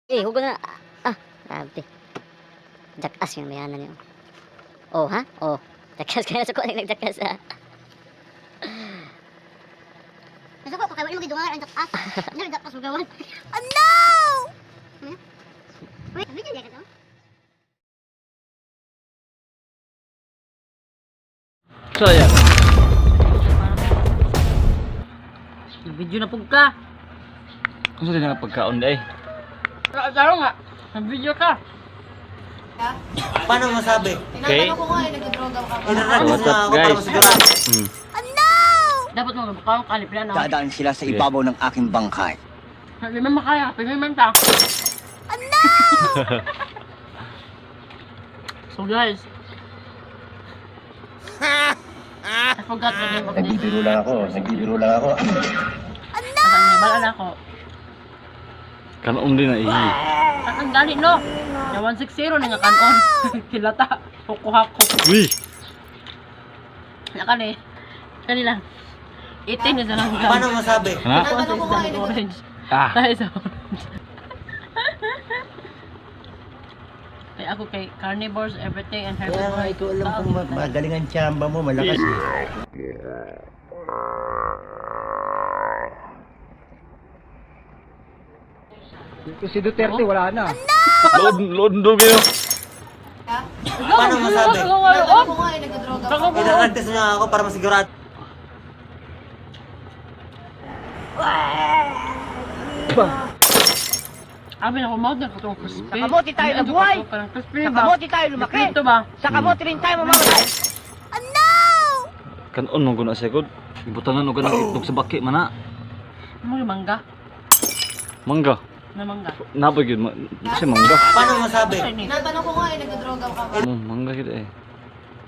Huwag na. Grabe. Jackass yung bayanan niyo. Oh, ha? Oh. Jackass kaya sa kuha nag-jackass, ha? Nasa ko, kaya mo gidungan ang jackass. Nag-jackass mo gawan. Oh, no! Wait, video niya ka to? So, yan. Video na pug ka. Kung saan nga pagkaon day? Taro nga. Video ka. Paano masabi? Okay. Inaragos What's na up, ako para guys? masigurado. Dapat mo mabukang kalip na. Dadaan sila sa ibabaw ng aking bangkay. Hindi man makaya. Pwede man ta. So guys. I forgot the name of this. Nagbibiro lang ako. Bala na ako. Kanon din na ihi. Ang gali no. Yung 160 na nga kanon. Kilata. Kukuha ko. Uy! Nakani. Kanila. Itin na lang. Paano masabi? Kana? Orange. Ah! Tayo sa orange. Kaya ako kay carnivores, everything, and Kaya nga herbivores. ikaw alam kung magaling ang tsamba mo, malakas eh. Ito si Duterte wala na. Load kayo. Paano masabi? Inaragtas. Inaragos na ako para masigurado. Abi na kumawag na itong crispy. Sa kamote tayo nabuhay. Parang crispy Sa ba? kamote tayo lumaki. Ito ba? Sa kamote rin tayo mamamatay. Kanon mo guna sa ikod. Ibutangan mo ganang itlog sa baki mana. Mga mangga. Mangga. Na mangga. Napa yun? Kasi mangga. Paano masabi? Natanong ko nga nagdodroga ka ba? Mangga yun eh.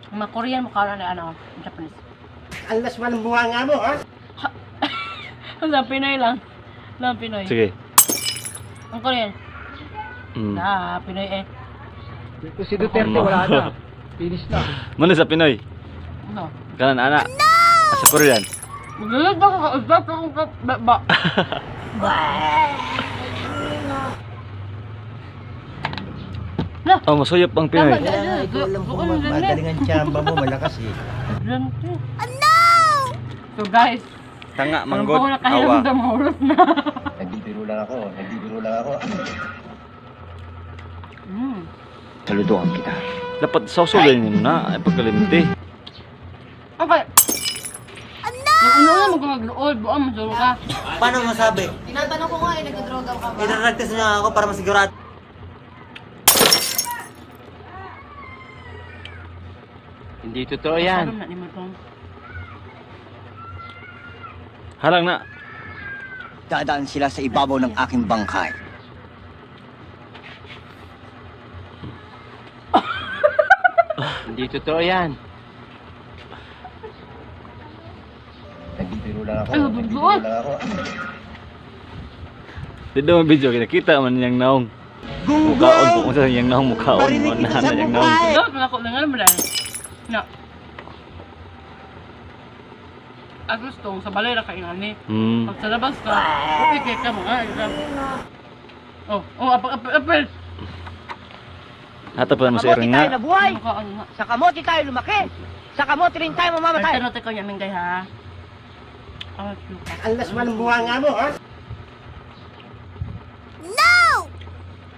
Mga Korean mo kala na ano, Japanese. Alas man ang bunga nga mo, ha? Sa Pinoy lang. Lang Pinoy. Sige. Ang Korean. Mm. Pinoy eh. Ito si Duterte wala na. Finish na. Mana sa Pinoy? Ano? Kanan anak. Sa Korean. Maglalag ako ka. Usap ako ka. Ba. Oh, masuyap ang Pinoy. Kaya nga ikaw alam kung magaling ang tsamba mo, malakas eh. So guys, Tanga, parang manggot, ako awa. nakahiramdam mo ulit na. Nagbibiro lang ako. Saludoan kita. Dapat sausulin mo na. Ay pagkalimti. Okay. Yung una mo kung mag-load, buwan mo solo ka. Paano masabi? Tinatanong ko nga nagdodroga ka ba? Inaragos na ako para masigurado. Hindi totoo yan. Alam na ni mo itong. Halang na. Dadaan sila sa ibabaw ng aking bangkay. Hindi totoo yan. Nagbibiro lang ako. Ay, bubuan. Dito mo video, kinakita man niyang naong. Mukhaon po kung saan niyang naong mukhaon mo na niyang naong. Ito, ako na nga naman dahil. Na. Gusto, sa balay na kainani. Pag sa labas ka, okay ka mga. Apel. Hata pa mo Sa sa kamote iring tayo nga. nabuhay. Ano nga. Sa kamote tayo lumaki. Sa kamote rin tayo mamamatay. Pero teko niya minggay ha. Luka. Alas man ang bunga nga mo, ha?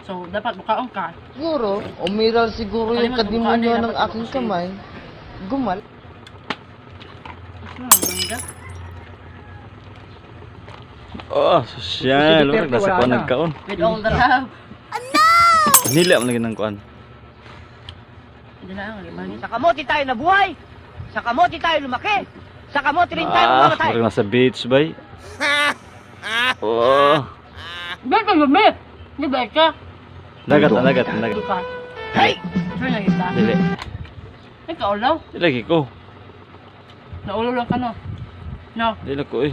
So, dapat bukaon ka. Siguro, umiral siguro yung kadimonyo ng aking kamay. Gumal. Mangga. Oh, sosyal. Wala nasa kuan nagkaon. With all the love. Nila mo lagi ng kuan. Hindi na ang limang. Sa kamote tayo nabuhay. Sa kamote tayo lumaki. Sa kamote rin tayo mamamatay. Parang nasa beach bay. Oh. Bet ka lumit! Hindi ba ka? Dagat. Luka. Hey! Sure na kita. Dili. Ikaw lang. Dili lagi ko. Naulo lang ka no. No. Dili ko eh.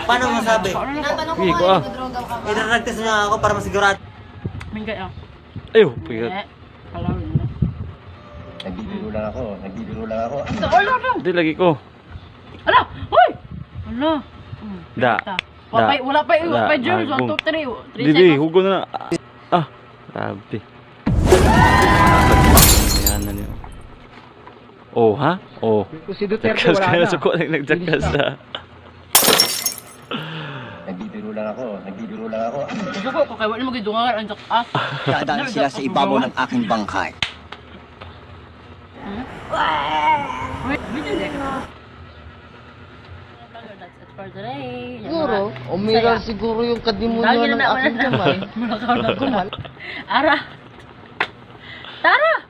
Paano masabi? Tinatanong ko Sige ko nga ah. nagdodroga ka ba? Inaragos na ako para masigurado. Minggay ah. Ayaw, pigat. Palawin mo. Nagbibiro lang ako. Naulo lang. Dili lagi ko. Ala! Hoy! Ala! Da. Kita. Wala pa germs. 1, 2, 3. 3 Didi, seconds. hugo na lang. Grabe. Ayan na niyo. Oh, ha? Oh. Si Duterte Jakas wala kaya na. sa ko nagjakas Finish na. Nagbibiro lang ako. Gusto ko, kaya wala mo gidungan ang jakas. Dadaan sila sa ibabaw ng aking bangkay. Wait, video deck. That's it for today. Siguro, umiral siguro yung kadimonyo ng aking kamay. Mulakaw na. Ara! Tara!